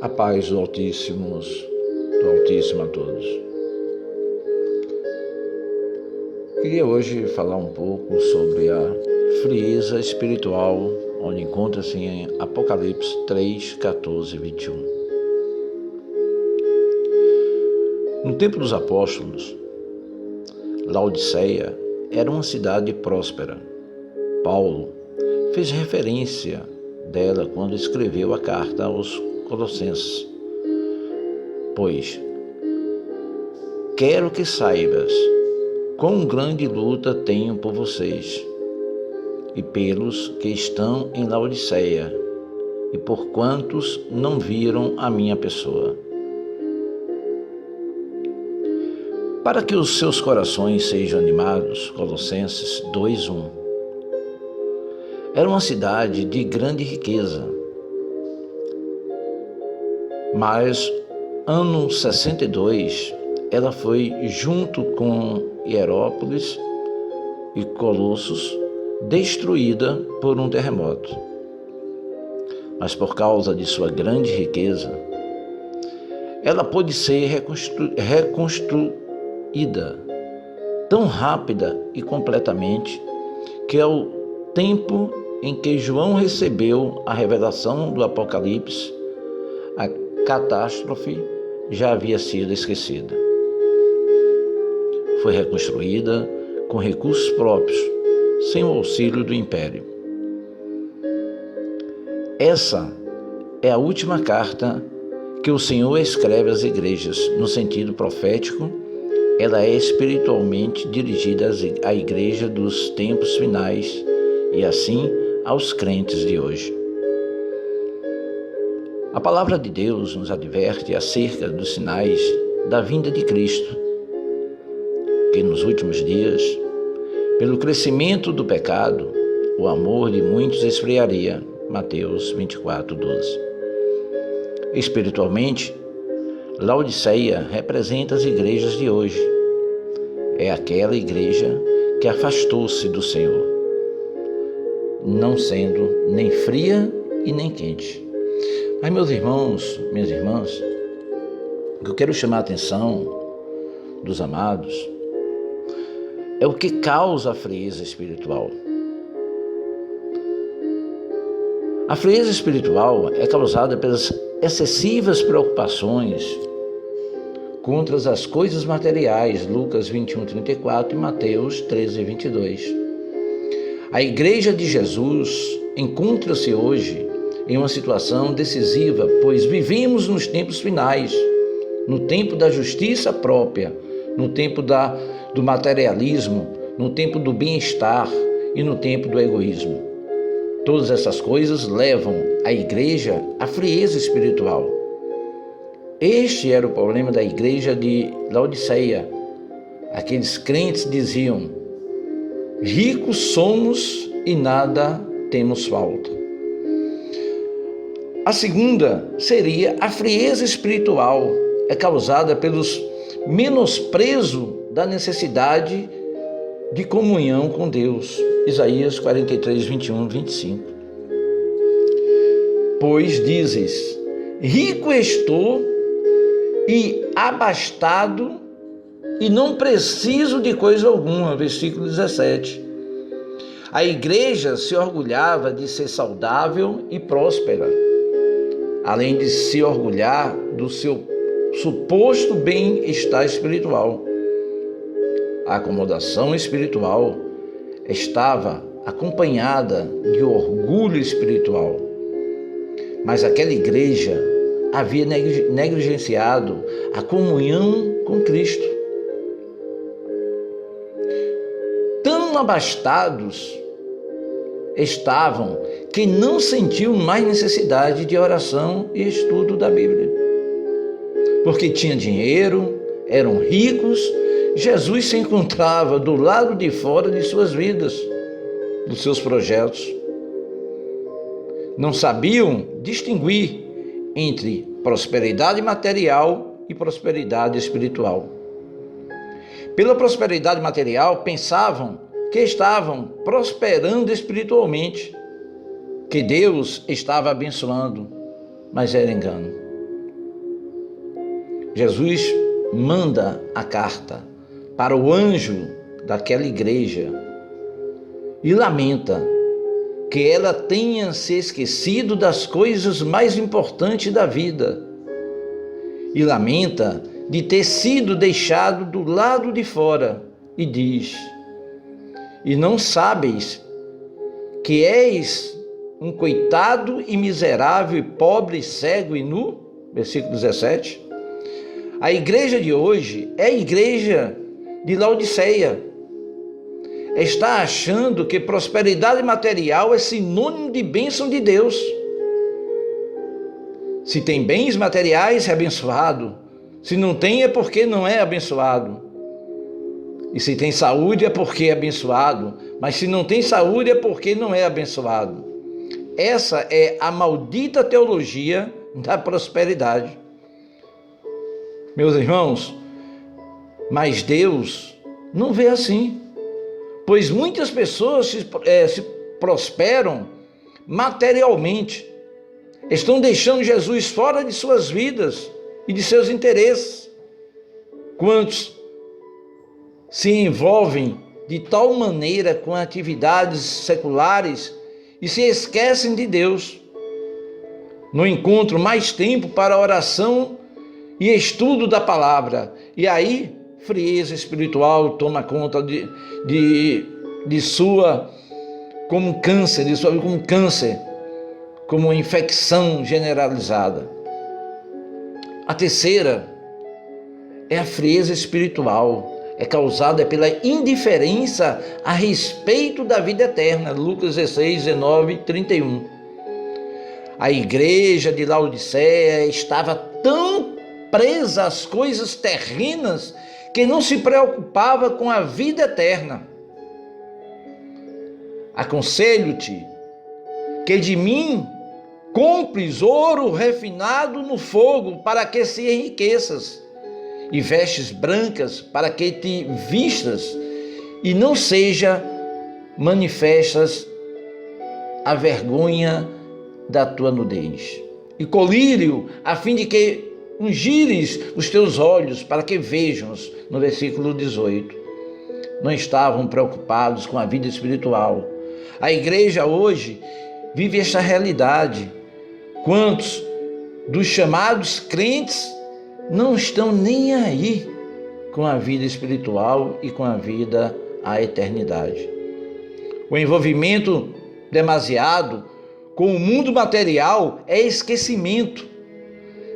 A paz do Altíssimo a todos. Queria hoje falar um pouco sobre a frieza espiritual, onde encontra-se em Apocalipse 3, 14 e 21. No tempo dos apóstolos, Laodiceia era uma cidade próspera. Paulo fez referência dela quando escreveu a carta aos Colossenses, pois quero que saibas quão grande luta tenho por vocês e pelos que estão em Laodiceia e por quantos não viram a minha pessoa, para que os seus corações sejam animados. Colossenses 2:1. Era uma cidade de grande riqueza, mas ano 62 ela foi, junto com Hierápolis e Colossos, destruída por um terremoto. Mas por causa de sua grande riqueza, ela pôde ser reconstruída tão rápida e completamente que ao tempo em que João recebeu a revelação do Apocalipse, a catástrofe já havia sido esquecida. Foi reconstruída com recursos próprios, sem o auxílio do Império. Essa é a última carta que o Senhor escreve às igrejas. No sentido profético, ela é espiritualmente dirigida à igreja dos tempos finais e assim aos crentes de hoje. A palavra de Deus nos adverte acerca dos sinais da vinda de Cristo, que nos últimos dias, pelo crescimento do pecado, o amor de muitos esfriaria. Mateus 24:12. Espiritualmente, Laodiceia representa as igrejas de hoje. É aquela igreja que afastou-se do Senhor, não sendo nem fria e nem quente. Mas, meus irmãos, minhas irmãs, o que eu quero chamar a atenção dos amados é o que causa a frieza espiritual. A frieza espiritual é causada pelas excessivas preocupações contra as coisas materiais, Lucas 21:34 e Mateus 13:22. A igreja de Jesus encontra-se hoje em uma situação decisiva, pois vivemos nos tempos finais, no tempo da justiça própria, no tempo do materialismo, no tempo do bem-estar e no tempo do egoísmo. Todas essas coisas levam a igreja à frieza espiritual. Este era o problema da igreja de Laodiceia. Aqueles crentes diziam: ricos somos e nada temos falta. A segunda seria a frieza espiritual, é causada pelos menosprezo da necessidade de comunhão com Deus. Isaías 43:21-25. Pois dizes: rico estou e abastado e não preciso de coisa alguma. Versículo 17. A igreja se orgulhava de ser saudável e próspera, além de se orgulhar do seu suposto bem-estar espiritual. A acomodação espiritual estava acompanhada de orgulho espiritual, mas aquela igreja havia negligenciado a comunhão com Cristo. Tão abastados estavam que não sentiam mais necessidade de oração e estudo da Bíblia, porque tinham dinheiro, eram ricos. Jesus se encontrava do lado de fora de suas vidas, dos seus projetos. Não sabiam distinguir entre prosperidade material e prosperidade espiritual. Pela prosperidade material, pensavam que estavam prosperando espiritualmente, que Deus estava abençoando, mas era engano. Jesus manda a carta para o anjo daquela igreja e lamenta que ela tenha se esquecido das coisas mais importantes da vida e lamenta de ter sido deixado do lado de fora e diz: e não sabes que és um coitado e miserável, e pobre, cego e nu? Versículo 17. A igreja de hoje é a igreja de Laodiceia. Está achando que prosperidade material é sinônimo de bênção de Deus. Se tem bens materiais, é abençoado. Se não tem, é porque não é abençoado. E se tem saúde, é porque é abençoado. Mas se não tem saúde, é porque não é abençoado. Essa é a maldita teologia da prosperidade. Meus irmãos, mas Deus não vê assim. Pois muitas pessoas se prosperam materialmente. Estão deixando Jesus fora de suas vidas e de seus interesses. Quantos se envolvem de tal maneira com atividades seculares e se esquecem de Deus. Não encontram mais tempo para oração e estudo da palavra. E aí, frieza espiritual toma conta de sua, como câncer, de sua vida como câncer, como uma infecção generalizada. A terceira é a frieza espiritual. É causada pela indiferença a respeito da vida eterna. Lucas 16, 19 e 31. A igreja de Laodiceia estava tão presa às coisas terrenas que não se preocupava com a vida eterna. Aconselho-te que de mim compres ouro refinado no fogo para que se enriqueças, e vestes brancas para que te vistas e não seja manifestas a vergonha da tua nudez. E colírio, a fim de que ungires os teus olhos para que vejam. No versículo 18. Não estavam preocupados com a vida espiritual. A igreja hoje vive esta realidade. Quantos dos chamados crentes não estão nem aí com a vida espiritual e com a vida à eternidade? O envolvimento demasiado com o mundo material é esquecimento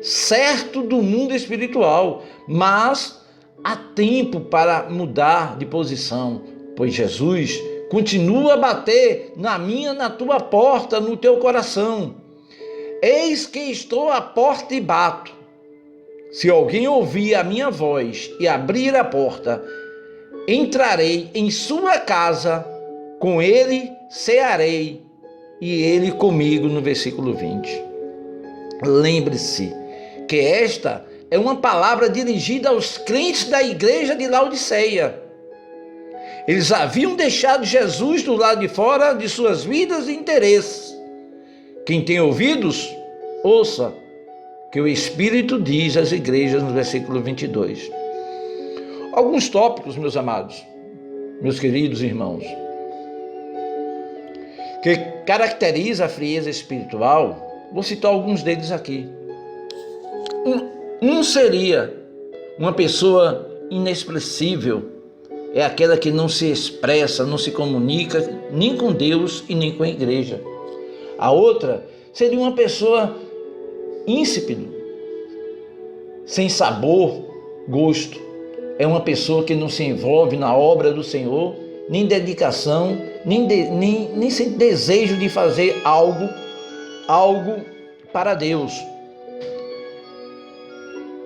certo do mundo espiritual, mas há tempo para mudar de posição, pois Jesus continua a bater na tua porta, no teu coração. Eis que estou à porta e bato. Se alguém ouvir a minha voz e abrir a porta, entrarei em sua casa, com ele cearei e ele comigo, no versículo 20. Lembre-se que esta é uma palavra dirigida aos crentes da igreja de Laodiceia. Eles haviam deixado Jesus do lado de fora de suas vidas e interesses. Quem tem ouvidos, ouça que o Espírito diz às igrejas no versículo 22. Alguns tópicos, meus amados, meus queridos irmãos, que caracteriza a frieza espiritual, vou citar alguns deles aqui. Um seria uma pessoa inexpressível, é aquela que não se expressa, não se comunica nem com Deus e nem com a igreja. A outra seria uma pessoa insípido, sem sabor, gosto. É uma pessoa que não se envolve na obra do Senhor, nem dedicação, nem sem desejo de fazer algo para Deus.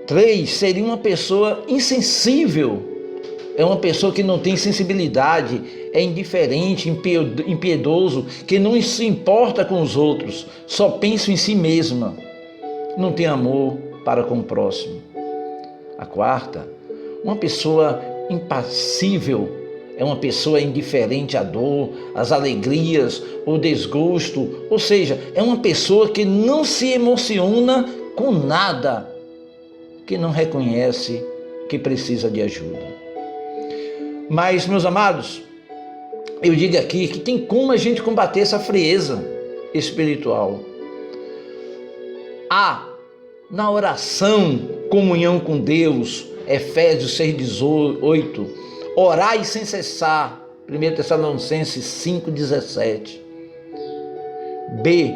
3, seria uma pessoa insensível. É uma pessoa que não tem sensibilidade, é indiferente, impiedoso, que não se importa com os outros, só pensa em si mesma. Não tem amor para com o próximo. A 4, uma pessoa impassível, é uma pessoa indiferente à dor, às alegrias, ao desgosto, ou seja, é uma pessoa que não se emociona com nada. que não reconhece que precisa de ajuda. Mas, meus amados, eu digo aqui que tem como a gente combater essa frieza espiritual. Há na oração, comunhão com Deus, Efésios 6,18, orai sem cessar, 1 Tessalonicenses 5,17. B,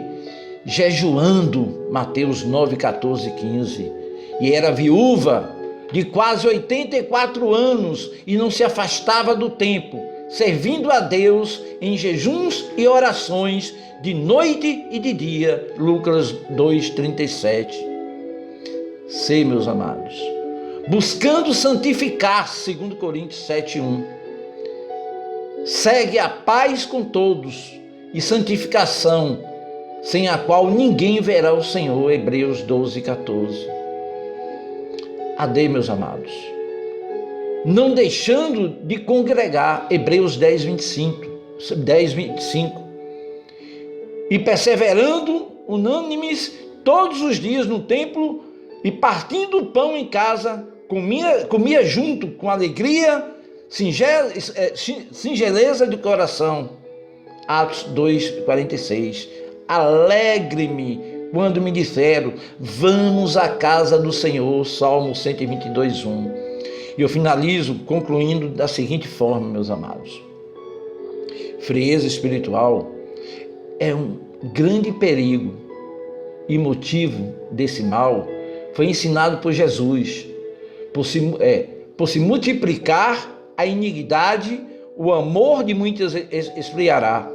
jejuando, Mateus 9, 14 e 15. E era viúva de quase 84 anos e não se afastava do templo, servindo a Deus em jejuns e orações de noite e de dia. Lucas 2,37. C, meus amados, buscando santificar-se, 2 Coríntios 7,1. Segue a paz com todos e santificação, sem a qual ninguém verá o Senhor. Hebreus 12,14. A D, meus amados, não deixando de congregar, Hebreus 10:25, e perseverando unânimes todos os dias no templo e partindo o pão em casa, comia junto com alegria, singeleza de coração. Atos 2:46. Alegre-me quando me disseram, vamos à casa do Senhor, Salmo 122:1. E eu finalizo concluindo da seguinte forma, meus amados. Frieza espiritual é um grande perigo e motivo desse mal. Foi ensinado por Jesus. Por se multiplicar a iniquidade, o amor de muitos esfriará.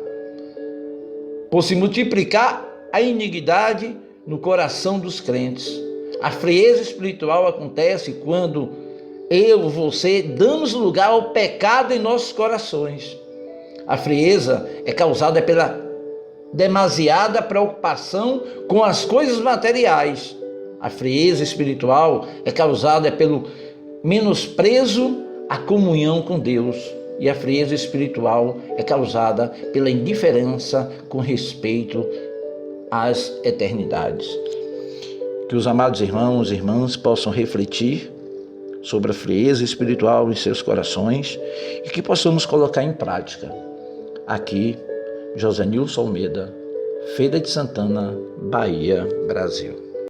Por se multiplicar a iniquidade no coração dos crentes. A frieza espiritual acontece quando eu, você, damos lugar ao pecado em nossos corações. A frieza é causada pela demasiada preocupação com as coisas materiais. A frieza espiritual é causada pelo menosprezo à comunhão com Deus. E a frieza espiritual é causada pela indiferença com respeito às eternidades. Que os amados irmãos e irmãs possam refletir sobre a frieza espiritual em seus corações e que possamos colocar em prática. Aqui, José Nilson Almeida, Feira de Santana, Bahia, Brasil.